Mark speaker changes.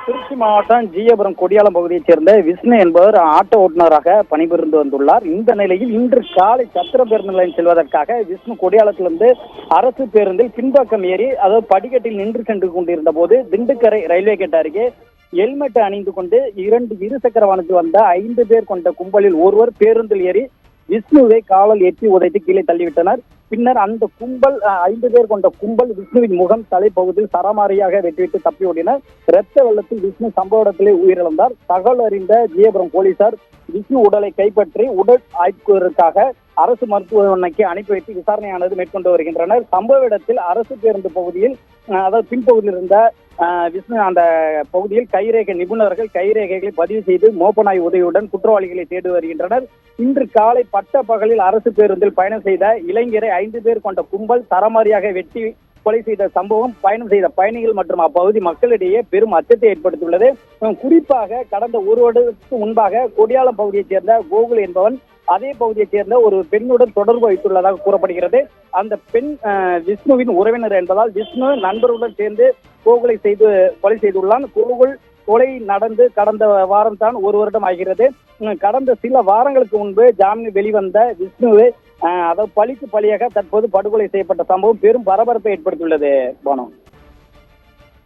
Speaker 1: திருச்சி மாவட்டம் ஜியபுரம் கொடியாலம் பகுதியைச் சேர்ந்த விஷ்ணு என்பவர் ஆட்டோ ஓட்டுநராக பணிபுரிந்து வந்துள்ளார். இந்த நிலையில் இன்று காலை சத்திர பேருந்து நிலையம் செல்வதற்காக விஷ்ணு கொடியாலத்திலிருந்து அரசு பேருந்தில் பின்பக்கம் ஏறி அதாவது படிக்கட்டில் நின்று சென்று கொண்டிருந்த போது திண்டுக்கரை ரயில்வே கேட் அருகே ஹெல்மெட் அணிந்து கொண்டு இருசக்கர வாகனத்தில் வந்த 5 பேர் கொண்ட கும்பலில் ஒருவர் பேருந்தில் ஏறி விஷ்ணுவை காலால் எட்டி உதைத்து கீழே தள்ளிவிட்டனர். பின்னர் அந்த கும்பல் 5 பேர் கொண்ட கும்பல் விஷ்ணுவின் முகம் தலைப்பகுதியில் சரமாரியாக வெட்டிவிட்டு தப்பி ஓடினர். இரத்த வெள்ளத்தில் விஷ்ணு சம்பவ இடத்திலே உயிரிழந்தார். தகவல் அறிந்த ஜியபுரம் போலீசார் விஷ்ணு உடலை கைப்பற்றி உடல் ஆய்வுக்காக அரசு மருத்துவமனைக்கு அனுப்பி வைத்து விசாரணையானது மேற்கொண்டு வருகின்றனர். சம்பவ இடத்தில் அரசு பேருந்து பகுதியில் அதாவது பின்பகுதியில் இருந்த விஷ்ணு அந்த பகுதியில் கைரேகை நிபுணர்கள் கைரேகைகளை பதிவு செய்து மோப்பநாய் உதவியுடன் குற்றவாளிகளை தேடி வருகின்றனர். இன்று காலை பட்ட பகலில் அரசு பேருந்தில் பயணம் செய்த இளைஞரை 5 பேர் கொண்ட கும்பல் சரமாரியாக வெட்டி கொலை செய்த சம்பவம் பயணம் செய்த பயணிகள் மற்றும் அப்பகுதி மக்களிடையே பெரும் அச்சத்தை ஏற்படுத்தியுள்ளது. குறிப்பாக கடந்த 1 வருடத்துக்கு முன்பாக கொடியாலம் பகுதியைச் சேர்ந்த கோகுல் என்பவன் அதே பகுதியைச் சேர்ந்த ஒரு பெண்ணுடன் தொடர்பு வைத்துள்ளதாக கூறப்படுகிறது. அந்த பெண் விஷ்ணுவின் உறவினர் என்பதால் விஷ்ணு நண்பர்களுடன் சேர்ந்து கோகுலை கொலை செய்துள்ளான். கோகுல் கொலை நடந்து கடந்த வாரம் தான் 1 வருடம் ஆகிறது. கடந்த சில வாரங்களுக்கு முன்பு ஜாமீன் வெளிவந்த விஷ்ணுவை அதாவது பழிக்கு பழியாக தற்போது படுகொலை செய்யப்பட்ட சம்பவம் பெரும் பரபரப்பை ஏற்படுத்தியுள்ளது. போனோம்.